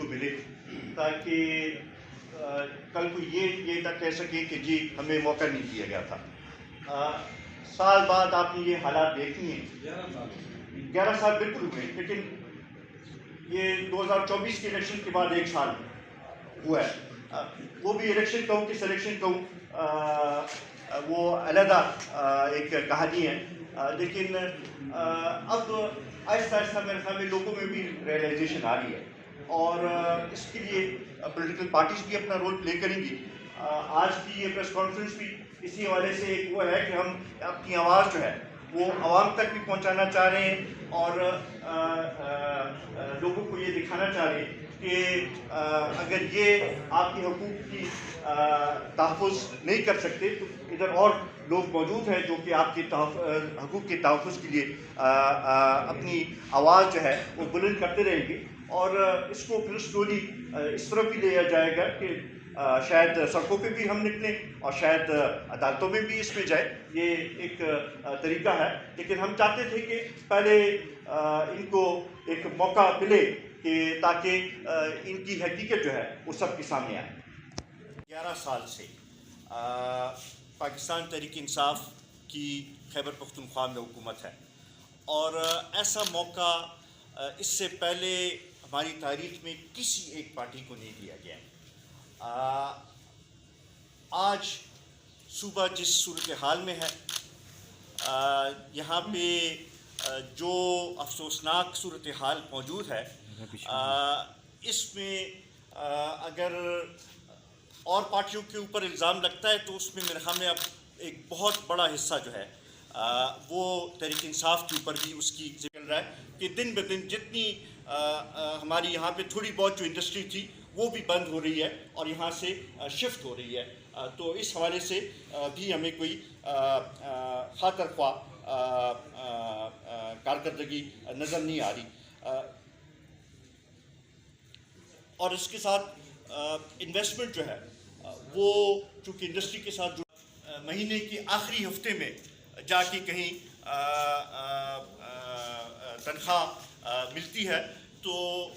کو ملے تاکہ کل کو یہ نہ کہہ سکے کہ جی ہمیں موقع نہیں دیا گیا تھا. سال بعد آپ نے یہ حالات دیکھی ہیں. 11 سال بالکل ہوئے, لیکن یہ 2024 کے الیکشن کے بعد 1 سال ہوا ہے. وہ بھی الیکشن کہوں کہ سلیکشن کہوں, وہ علیحدہ ایک کہانی ہے. لیکن اب آہستہ آہستہ میرے خیال میں لوگوں میں بھی ریئلائزیشن آ رہی ہے, اور اس کے لیے پولیٹیکل پارٹیز بھی اپنا رول پلے کریں گی. آج کی یہ پریس کانفرنس بھی اسی حوالے سے ایک وہ ہے کہ ہم اپنی آواز جو ہے وہ عوام تک بھی پہنچانا چاہ رہے ہیں, اور لوگوں کو یہ دکھانا چاہ رہے ہیں کہ اگر یہ آپ کے حقوق کی تحفظ نہیں کر سکتے تو ادھر اور لوگ موجود ہیں جو کہ آپ کے حقوق کے تحفظ کے لیے اپنی آواز جو ہے وہ بلند کرتے رہیں گے. اور اس کو پھر سلولی اس طرح بھی لیا جائے گا کہ شاید سڑکوں پہ بھی ہم نکلیں اور شاید عدالتوں میں بھی اس میں جائے. یہ ایک طریقہ ہے, لیکن ہم چاہتے تھے کہ پہلے ان کو ایک موقع ملے کہ تاکہ ان کی حقیقت جو ہے وہ سب کے سامنے آئے. 11 سال سے پاکستان تحریک انصاف کی خیبر پختونخوا میں حکومت ہے, اور ایسا موقع اس سے پہلے ہماری تاریخ میں کسی ایک پارٹی کو نہیں دیا گیا. آج صوبہ جس صورتحال میں ہے, یہاں پہ جو افسوسناک صورتحال موجود ہے, اس میں اگر اور پارٹیوں کے اوپر الزام لگتا ہے تو اس میں میرے خیال میں اب ایک بہت بڑا حصہ جو ہے وہ تحریک انصاف کے اوپر بھی اس کی چل رہا ہے کہ دن بہ دن جتنی ہماری یہاں پہ تھوڑی بہت جو انڈسٹری تھی وہ بھی بند ہو رہی ہے اور یہاں سے شفٹ ہو رہی ہے. تو اس حوالے سے بھی ہمیں کوئی خاطر خواہ کارکردگی نظر نہیں آ رہی. اور اس کے ساتھ انویسٹمنٹ جو ہے وہ چونکہ انڈسٹری کے ساتھ جو مہینے کے آخری ہفتے میں جا کے کہیں تنخواہ ملتی ہے تو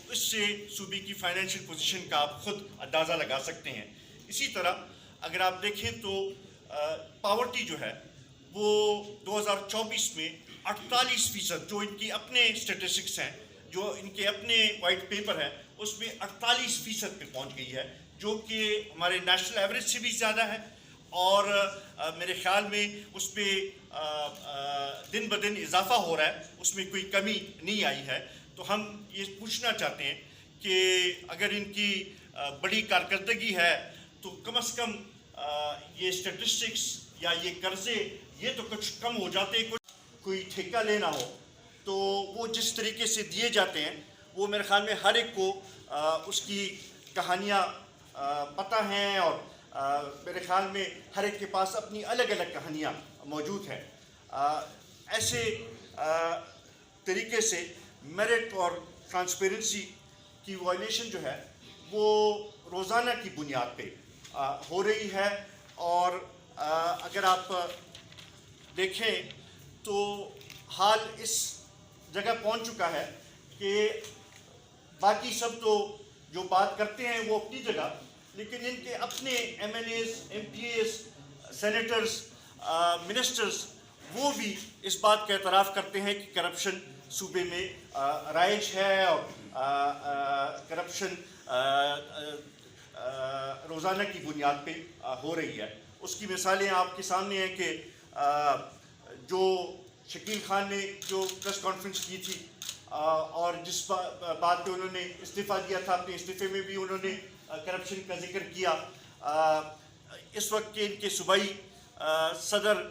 اس سے صوبے کی فائنینشیل پوزیشن کا آپ خود اندازہ لگا سکتے ہیں. اسی طرح اگر آپ دیکھیں تو پاورٹی جو ہے وہ 2024 میں 48% جو ان کی اپنے اسٹیٹسٹکس ہیں, جو ان کے اپنے وائٹ پیپر ہیں, اس میں 48% پہ پہنچ گئی ہے, جو کہ ہمارے نیشنل ایوریج سے بھی زیادہ ہے. اور میرے خیال میں اس پہ دن بہ دن اضافہ ہو رہا ہے, اس میں کوئی کمی نہیں آئی ہے. تو ہم یہ پوچھنا چاہتے ہیں کہ اگر ان کی بڑی کارکردگی ہے تو کم از کم یہ اسٹیٹسٹکس یا یہ قرضے یہ تو کچھ کم ہو جاتے. کوئی ٹھیکہ لینا ہو تو وہ جس طریقے سے دیے جاتے ہیں وہ میرے خیال میں ہر ایک کو اس کی کہانیاں پتہ ہیں, اور میرے خیال میں ہر ایک کے پاس اپنی الگ الگ کہانیاں موجود ہیں. ایسے طریقے سے میرٹ اور ٹرانسپیرنسی کی وائلیشن جو ہے وہ روزانہ کی بنیاد پہ ہو رہی ہے. اور اگر آپ دیکھیں تو حال اس جگہ پہنچ چکا ہے کہ باقی سب تو جو بات کرتے ہیں وہ اپنی جگہ, لیکن ان کے اپنے MLAs, MPs ایز, سینیٹرز, منسٹرز وہ بھی اس بات کا اعتراف کرتے ہیں کہ کرپشن صوبے میں رائج ہے, اور کرپشن روزانہ کی بنیاد پہ ہو رہی ہے. اس کی مثالیں آپ کے سامنے ہیں کہ جو شکیل خان نے جو پریس کانفرنس کی تھی اور جس بات پہ انہوں نے استعفیٰ دیا تھا, اپنے استعفے میں بھی انہوں نے کرپشن کا ذکر کیا. اس وقت کے ان کے صوبائی صدر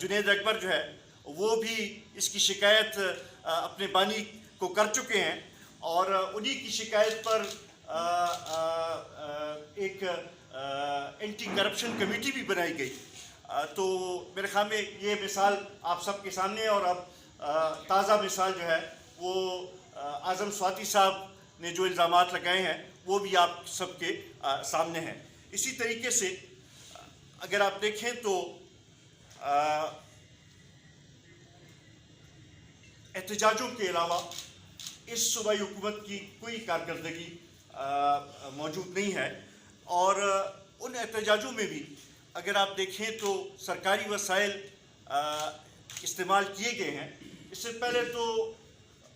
جنید اکبر جو ہے وہ بھی اس کی شکایت اپنے بانی کو کر چکے ہیں, اور انہی کی شکایت پر ایک اینٹی کرپشن کمیٹی بھی بنائی گئی. تو میرے خیال میں یہ مثال آپ سب کے سامنے ہے, اور اب تازہ مثال جو ہے وہ اعظم سواتی صاحب نے جو الزامات لگائے ہیں وہ بھی آپ سب کے سامنے ہیں. اسی طریقے سے اگر آپ دیکھیں تو احتجاجوں کے علاوہ اس صوبائی حکومت کی کوئی کارکردگی موجود نہیں ہے، اور ان احتجاجوں میں بھی اگر آپ دیکھیں تو سرکاری وسائل استعمال کیے گئے ہیں۔ اس سے پہلے تو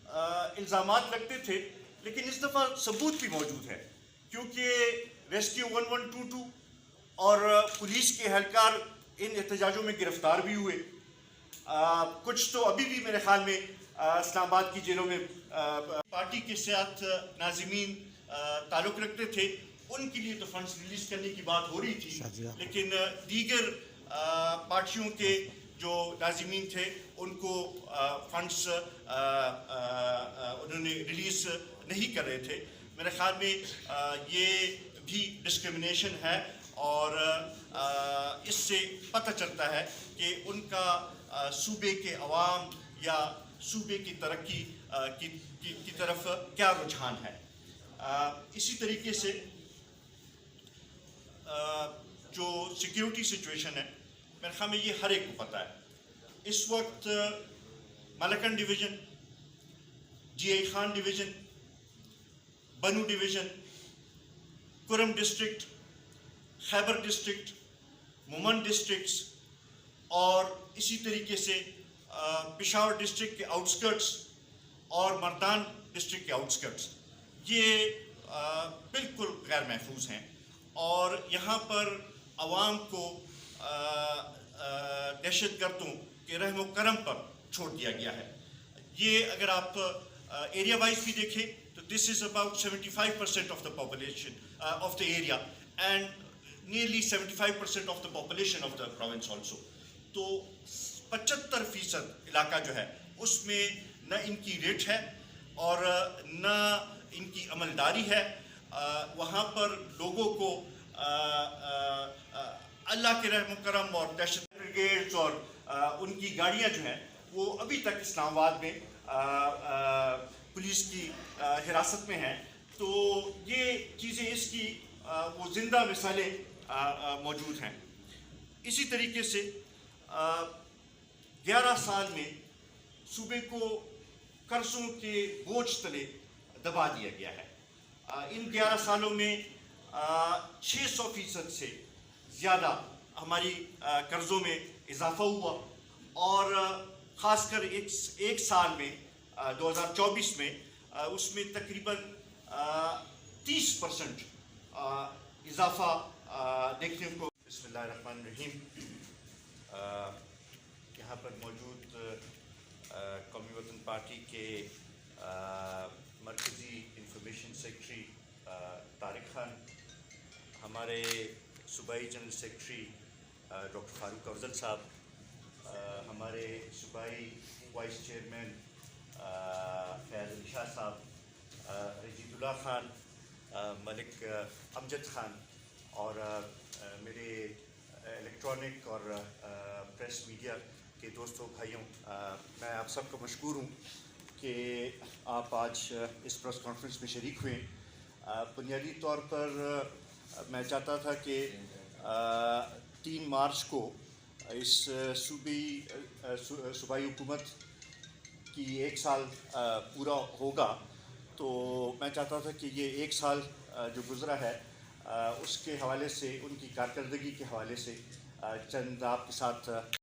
الزامات لگتے تھے، لیکن اس دفعہ ثبوت بھی موجود ہے، کیونکہ ریسکیو 1122 اور پولیس کے اہلکار ان احتجاجوں میں گرفتار بھی ہوئے۔ کچھ تو ابھی بھی میرے خیال میں اسلام آباد کی جیلوں میں پارٹی کے ساتھ ناظمین تعلق رکھتے تھے، ان کے لیے تو فنڈز ریلیز کرنے کی بات ہو رہی تھی، لیکن دیگر پارٹیوں کے جو ناظمین تھے ان کو فنڈز انہوں نے ریلیز نہیں کر رہے تھے۔ میرے خیال میں یہ بھی ڈسکرمنیشن ہے، اور اس سے پتہ چلتا ہے کہ ان کا صوبے کے عوام یا صوبے کی ترقی کی طرف کیا رجحان ہے۔ اسی طریقے سے جو سیکیورٹی سچویشن ہے، میرے خیال میں یہ ہر ایک کو پتہ ہے۔ اس وقت ملکن ڈویژن، جی آئی خان ڈویژن، بنو ڈویژن، کرم ڈسٹرکٹ، خیبر ڈسٹرکٹ، مومن ڈسٹرکٹس، اور اسی طریقے سے پشاور ڈسٹرکٹ کے آؤٹسکرٹس اور مردان ڈسٹرکٹ کے آؤٹسکرٹس، یہ بالکل غیر محفوظ ہیں، اور یہاں پر عوام کو دہشت گردوں کے رحم و کرم پر چھوڑ دیا گیا ہے۔ یہ اگر آپ ایریا وائز بھی دیکھیں تو this is about 75% of the population of the area, and nearly 75% of the population of the province also. تو 75% علاقہ جو ہے اس میں نہ ان کی ریٹ ہے اور نہ ان کی عملداری ہے۔ وہاں پر لوگوں کو اللہ کے رحم و کرم اور دہشت بریگیڈز اور ان کی گاڑیاں جو ہیں وہ ابھی تک اسلام آباد میں پولیس کی حراست میں ہیں۔ تو یہ چیزیں اس کی وہ زندہ مثالیں موجود ہیں۔ اسی طریقے سے 11 سال میں صوبے کو قرضوں کے بوجھ تلے دبا دیا گیا ہے۔ ان 11 سالوں میں 600% سے زیادہ ہماری قرضوں میں اضافہ ہوا، اور خاص کر ایک سال میں 2024 میں اس میں تقریباً 30% اضافہ دیکھنے کو۔ بسم اللہ الرحمن الرحیم۔ یہاں پر موجود قومی وطن پارٹی کے مرکزی انفارمیشن سیکرٹری طارق خان، ہمارے صوبائی جنرل سیکرٹری ڈاکٹر فاروق افضل صاحب، ہمارے صوبائی وائس چیئرمین فیاض علی شاہ صاحب، رجید اللہ خان، ملک امجد خان، اور میرے الیکٹرانک اور پریس میڈیا کے دوستوں بھائیوں، میں آپ سب کا مشکور ہوں کہ آپ آج اس پریس کانفرنس میں شریک ہوئے۔ بنیادی طور پر میں چاہتا تھا کہ 3 مارچ کو اس صوبائی حکومت کی 1 سال پورا ہوگا، تو میں چاہتا تھا کہ یہ 1 سال جو گزرا ہے اس کے حوالے سے، ان کی کارکردگی کے حوالے سے چند آپ کے ساتھ